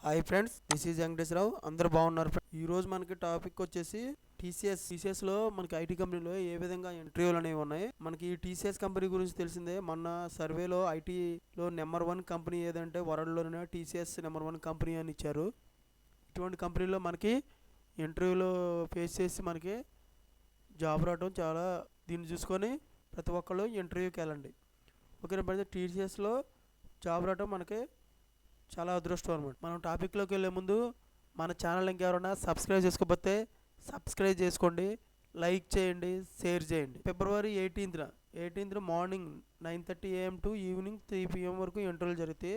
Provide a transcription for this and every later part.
Hi friends, this is Venkateswararao. అందరూ బాగున్నారు. ఈ రోజు మనకి టాపిక్ వచ్చేసి టీసీఎస్ లో మనకి ఐటీ కంపెనీలో ఏ విధంగా ఇంటర్వ్యూలు అనేవి ఉన్నాయి. మనకి ఈ టీసీఎస్ కంపెనీ గురించి తెలిసిందే. మొన్న సర్వేలో ఐటీలో నెంబర్ 1 కంపెనీ ఏదంటే వరల్డ్లోనే టీసీఎస్ నెంబర్ 1 కంపెనీ అని ఇచ్చారు. ఇటువంటి కంపెనీలో మనకి ఇంటర్వ్యూలో ఫేస్ చేసి మనకి జాబ్ రావడం చాలా, దీన్ని చూసుకొని ప్రతి ఒక్కళ్ళు ఇంటర్వ్యూకి వెళ్ళండి. ఓకేనా పడితే టీసీఎస్లో జాబ్ రావడం మనకి చాలా అదృష్టం అనమాట. మనం టాపిక్లోకి వెళ్ళే ముందు మన ఛానల్ ఇంకెవరైనా సబ్స్క్రైబ్ చేసుకోకపోతే సబ్స్క్రైబ్ చేసుకోండి, లైక్ చేయండి, షేర్ చేయండి. ఫిబ్రవరి 18th morning 9:30 AM to evening 3 PM వరకు ఇంటర్వ్యూలు జరుగుతాయి.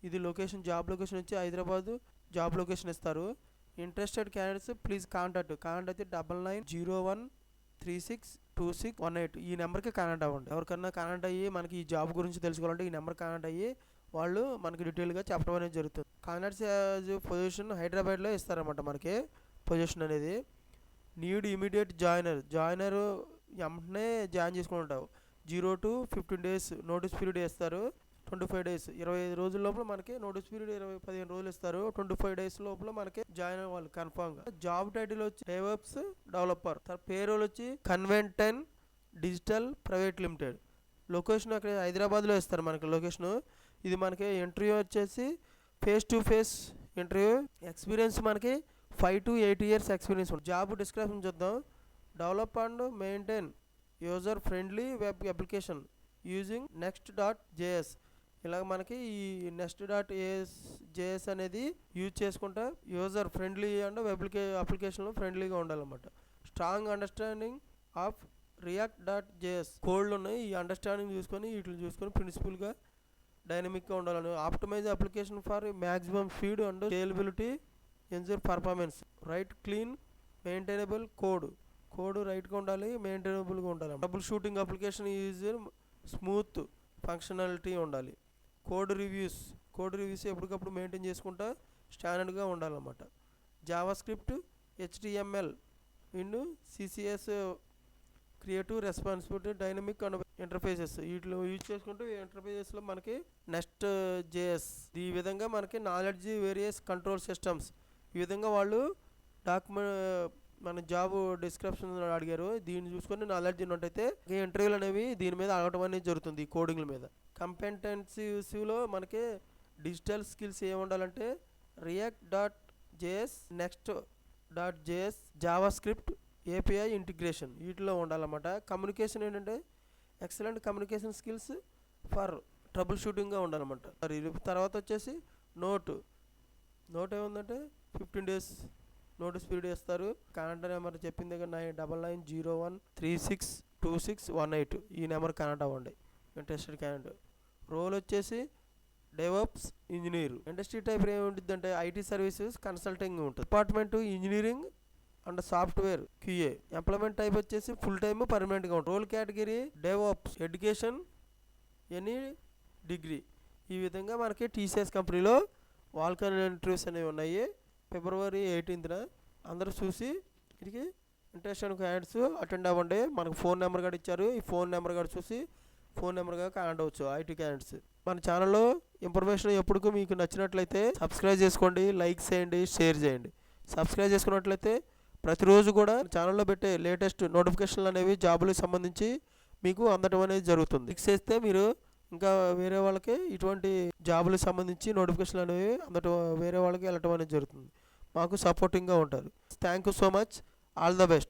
ఇది లొకేషన్, జాబ్ లొకేషన్ వచ్చి హైదరాబాద్ జాబ్ లొకేషన్ ఇస్తారు. ఇంట్రెస్టెడ్ క్యాండిడేట్స్ ప్లీజ్ కాంటాక్ట్ అయితే 9901362618 ఈ నెంబర్కి కాంటాక్ట్ అవ్వండి. ఎవరికన్నా కాంటాక్ట్ అయ్యి మనకి ఈ జాబ్ గురించి తెలుసుకోవాలంటే ఈ నెంబర్ కాంటాక్ట్ అయ్యి వాళ్ళు మనకి డీటెయిల్గా చెప్పడం అనేది జరుగుతుంది. కాంటాక్ట్స్ పొజిషన్ హైదరాబాద్లో ఇస్తారన్నమాట. మనకి పొజిషన్ అనేది నీడ్ ఇమీడియట్ జాయినర్ వెంటనే జాయిన్ చేసుకుంటావు. 0 to 15 days నోటీస్ పీరియడ్ ఇస్తారు. 25 days 25 రోజుల లోపల మనకి నోటీస్ పీరియడ్ 15 రోజులు ఇస్తారు. 25 days లోపల మనకి జాయిన్ అవ్వాలి కన్ఫామ్గా. జాబ్ టైటిల్ వచ్చి డెవలప్స్ డెవలపర్, పేరోల్ వచ్చి కన్వెంటెన్ డిజిటల్ ప్రైవేట్ లిమిటెడ్. లొకేషన్ అక్కడ హైదరాబాద్లో ఇస్తారు మనకి లొకేషను. ఇది మనకి ఇంటర్వ్యూ వచ్చేసి face to face interview. Experience మనకి 5 to 8 years ఎక్స్పీరియన్స్ ఉంటుంది. జాబ్ డిస్క్రిప్షన్ చూద్దాం. Develop and maintain user friendly web application using next.js. ఇలాగ మనకి ఈ next.js అనేది యూజ్ చేసుకుంటా యూజర్ ఫ్రెండ్లీ అండ్ వెబ్ అప్లికేషన్లో ఫ్రెండ్లీగా ఉండాలన్నమాట. స్ట్రాంగ్ అండర్స్టాండింగ్ ఆఫ్ react.js కోడ్లు ఉన్నాయి. ఈ అండర్స్టాండింగ్ చూసుకొని వీటిని చూసుకొని ప్రిన్సిపల్గా డైనమిక్గా ఉండాలని. Optimize application for maximum speed and scalability, ensure performance, write clean maintainable code రైట్గా ఉండాలి, మెయింటైనబుల్గా ఉండాలి. Trouble shooting application user smooth functionality ఉండాలి. కోడ్ రివ్యూస్ ఎప్పటికప్పుడు మెయింటైన్ చేసుకుంటా స్టాండర్డ్గా ఉండాలన్నమాట. JavaScript, HTML in CSS, creative responsibility, dynamic and interfaces వీటిలో యూజ్ చేసుకుంటూ ఇంటర్ఫేసెస్లో మనకి next.js. ఈ విధంగా మనకి నాలెడ్జ్ వేరియస్ కంట్రోల్ సిస్టమ్స్ ఈ విధంగా వాళ్ళు మన జాబ్ డిస్క్రిప్షన్ అడిగారు. దీన్ని చూసుకొని నాలెడ్జ్ ఉన్నట్టయితే ఈ ఇంటర్వ్యూలు అనేవి దీని మీద అడగడం అనేది జరుగుతుంది. ఈ కోడింగ్ల మీద. కంపెటెన్సీలో మనకి డిజిటల్ స్కిల్స్ ఏమి ఉండాలంటే react.js, next.js, Java script, API integration వీటిలో ఉండాలన్నమాట. కమ్యూనికేషన్ ఏంటంటే excellent communication skills for trouble షూటింగ్గా ఉండాలన్నమాట. తర్వాత వచ్చేసి నోట్ ఏముందంటే 15 days నోటీస్ పీరియడ్ ఇస్తారు. కాంటాక్ట్ నెంబర్ చెప్పిన దగ్గర 9901362618 ఈ నెంబర్ కాంటాక్ట్ అవ్వండి. Interested candidate. రోల్ వచ్చేసి డెవలప్స్ ఇంజనీర్. ఇండస్ట్రీ టైప్ ఏముంటుంది అంటే ఐటీ సర్వీసెస్ కన్సల్టింగ్ ఉంటుంది. Department engineering and software QA. Employment type వచ్చేసి ఫుల్ టైమ్ పర్మనెంట్గా ఉంటుంది. Role category DevOps, education any degree. ఈ విధంగా మనకి టీసీఎస్ కంపెనీలో వాల్కన్ ఇంటర్వ్యూస్ అనేవి ఉన్నాయి. ఫిబ్రవరి 18th అందరూ చూసి వీటికి ఇంట్రెస్టెడ్ క్యాండిడేట్స్ అటెండ్ అవ్వండి. మనకు ఫోన్ నెంబర్ కూడా ఇచ్చారు. ఈ ఫోన్ నెంబర్ కూడా చూసి ఫోన్ నెంబర్గా కాంటాక్ట్ అవ్వచ్చు ఐటీ క్యాండిడేట్స్. మన ఛానల్లో ఇన్ఫర్మేషన్ ఎప్పటికీ మీకు నచ్చినట్లయితే సబ్స్క్రైబ్ చేసుకోండి, లైక్ చేయండి, షేర్ చేయండి. సబ్స్క్రైబ్ చేసుకున్నట్లయితే ప్రతిరోజు కూడా ఛానల్లో పెట్టే లేటెస్ట్ నోటిఫికేషన్లు అనేవి జాబులకు సంబంధించి మీకు అందడం అనేది జరుగుతుంది. క్లిక్ చేస్తే మీరు ఇంకా వేరే వాళ్ళకి ఇటువంటి జాబులకు సంబంధించి నోటిఫికేషన్లు అనేవి వేరే వాళ్ళకి వెళ్ళటం అనేది జరుగుతుంది. మాకు సపోర్టింగ్గా ఉంటారు. Thank you so much. All the best.